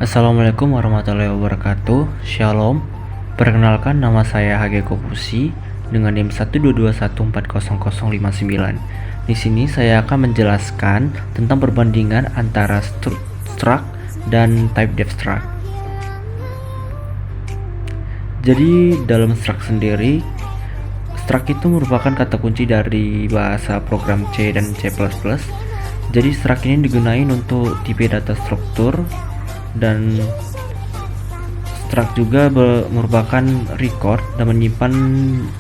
Assalamualaikum warahmatullahi wabarakatuh. Shalom. Perkenalkan, nama saya Hage Kopusi dengan NIM 122140059. Di sini saya akan menjelaskan tentang perbandingan antara struct dan type def struct. Jadi dalam struct sendiri, struct itu merupakan kata kunci dari bahasa program C dan C++. Jadi struct ini digunakan untuk tipe data struktur, dan struct juga merupakan record dan menyimpan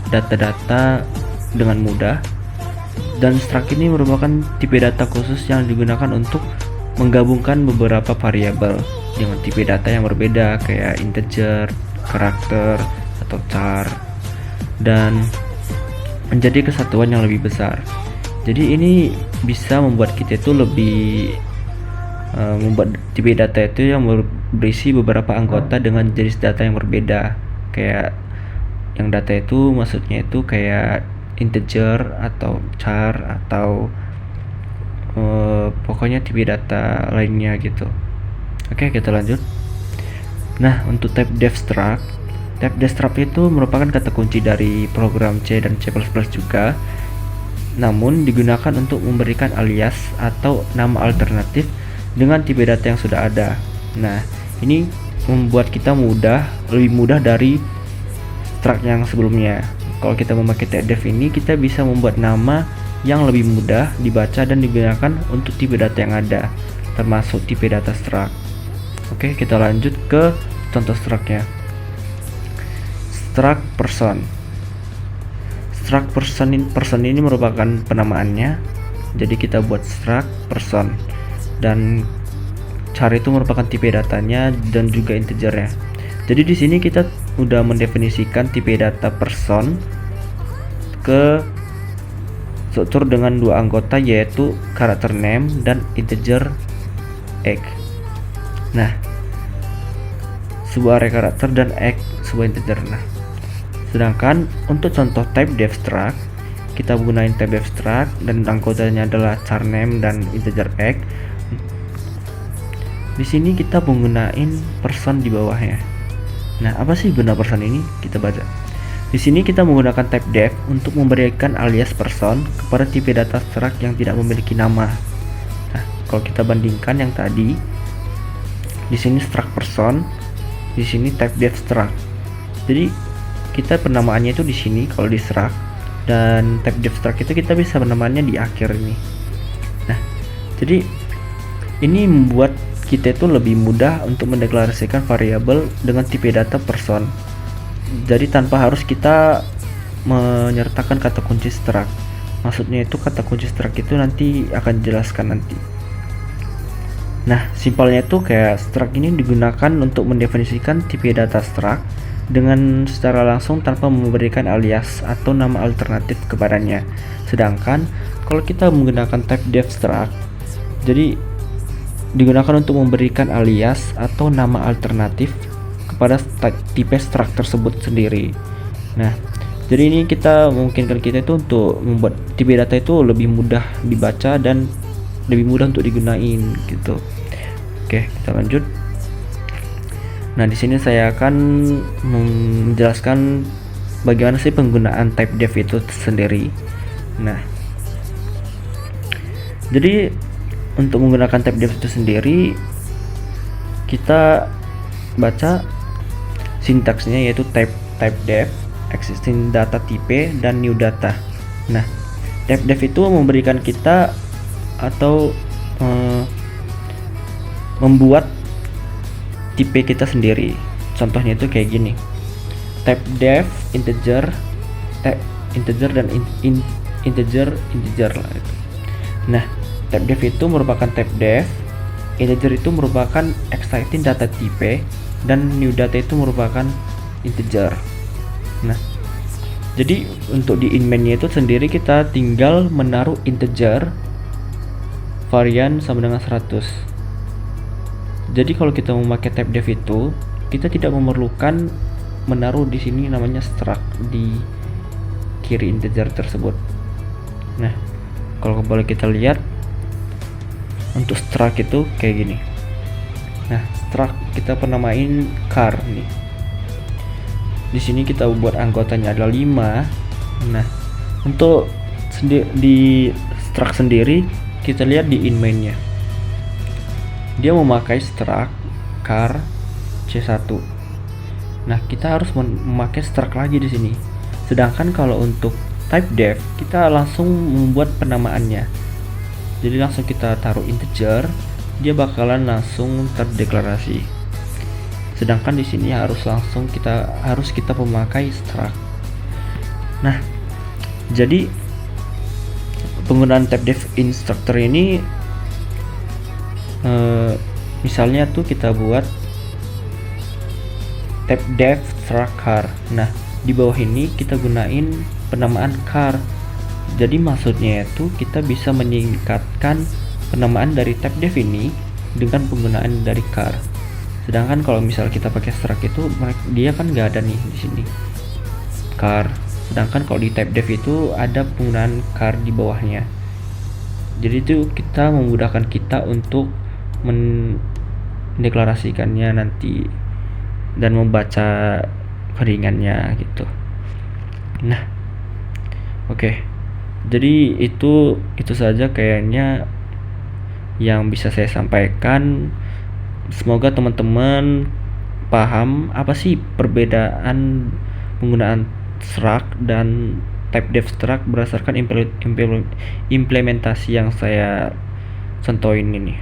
data-data dengan mudah. Dan struct ini merupakan tipe data khusus yang digunakan untuk menggabungkan beberapa variabel dengan tipe data yang berbeda kayak integer, karakter, atau char, dan menjadi kesatuan yang lebih besar. Jadi ini bisa membuat kita itu lebih membuat tipe data itu yang berisi beberapa anggota dengan jenis data yang berbeda. Kayak yang data itu maksudnya itu kayak integer atau char atau pokoknya tipe data lainnya gitu. Oke, kita lanjut. Nah, untuk type def struct itu merupakan kata kunci dari program C dan C++ juga, namun digunakan untuk memberikan alias atau nama alternatif dengan tipe data yang sudah ada. Nah, ini membuat kita lebih mudah dari struct yang sebelumnya. Kalau kita memakai type def ini, kita bisa membuat nama yang lebih mudah dibaca dan digunakan untuk tipe data yang ada, termasuk tipe data struct. Oke, kita lanjut ke contoh structnya. Struct person. Struct person ini merupakan penamaannya. Jadi kita buat struct person, dan char itu merupakan tipe datanya dan juga integernya. Jadi di sini kita udah mendefinisikan tipe data person ke struktur dengan dua anggota, yaitu character name dan integer egg. Nah, sebuah array karakter dan egg sebuah integer. Nah, sedangkan untuk contoh type def struct, kita gunain type def struct dan anggotanya adalah char name dan integer egg. Di sini kita menggunakan person di bawahnya. Nah, apa sih guna person ini? Kita baca. Di sini kita menggunakan type def untuk memberikan alias person kepada tipe data struct yang tidak memiliki nama. Nah, kalau kita bandingkan yang tadi, di sini struct person, di sini type def struct. Jadi kita penamaannya itu di sini kalau di struct, dan type def struct itu kita bisa penamaannya di akhir ini. Nah, jadi ini membuat kita itu lebih mudah untuk mendeklarasikan variabel dengan tipe data person. Jadi tanpa harus kita menyertakan kata kunci struct. Maksudnya itu kata kunci struct itu nanti akan dijelaskan nanti. Nah, simpelnya itu kayak struct ini digunakan untuk mendefinisikan tipe data struct dengan secara langsung tanpa memberikan alias atau nama alternatif kepadanya. Sedangkan kalau kita menggunakan type def struct, jadi digunakan untuk memberikan alias atau nama alternatif kepada tipe struct tersebut sendiri. Nah, jadi ini kita memungkinkan kita itu untuk membuat tipe data itu lebih mudah dibaca dan lebih mudah untuk digunain gitu. Oke, kita lanjut. Nah, di sini saya akan menjelaskan bagaimana sih penggunaan type def itu sendiri. Nah, jadi untuk menggunakan type def itu sendiri, kita baca sintaksnya, yaitu type def, existing data type, dan new data. Nah, type def itu memberikan kita atau membuat tipe kita sendiri. Contohnya itu kayak gini. Type def integer, dan integer lah itu. Nah, type def itu merupakan type def, integer itu merupakan existing data type, dan new data itu merupakan integer. Nah, jadi untuk di inmain-nya itu sendiri kita tinggal menaruh integer varian sama dengan 100. Jadi kalau kita memakai type def itu, kita tidak memerlukan menaruh di sini namanya struct di kiri integer tersebut. Nah, kalau boleh kita lihat untuk struct itu kayak gini. Nah, struct kita penamain car nih. Di sini kita buat anggotanya ada 5. Nah, untuk di struct sendiri kita lihat di in main-nya. Dia memakai struct car C1. Nah, kita harus memakai struct lagi di sini. Sedangkan kalau untuk type def kita langsung membuat penamaannya. Jadi langsung kita taruh integer, dia bakalan langsung terdeklarasi. Sedangkan di sini harus kita memakai struct. Nah, jadi penggunaan type def instructor ini misalnya tuh kita buat type def struct car. Nah, di bawah ini kita gunain penamaan car. Jadi maksudnya itu kita bisa meningkatkan penamaan dari type def ini dengan penggunaan dari car. Sedangkan kalau misal kita pakai struct itu dia kan nggak ada nih di sini car. Sedangkan kalau di type def itu ada penggunaan car di bawahnya. Jadi itu kita memudahkan kita untuk mendeklarasikannya nanti dan membaca keringannya gitu. Nah, oke. Jadi itu saja kayaknya yang bisa saya sampaikan. Semoga teman-teman paham apa sih perbedaan penggunaan struct dan type def struct berdasarkan implementasi yang saya contohin ini.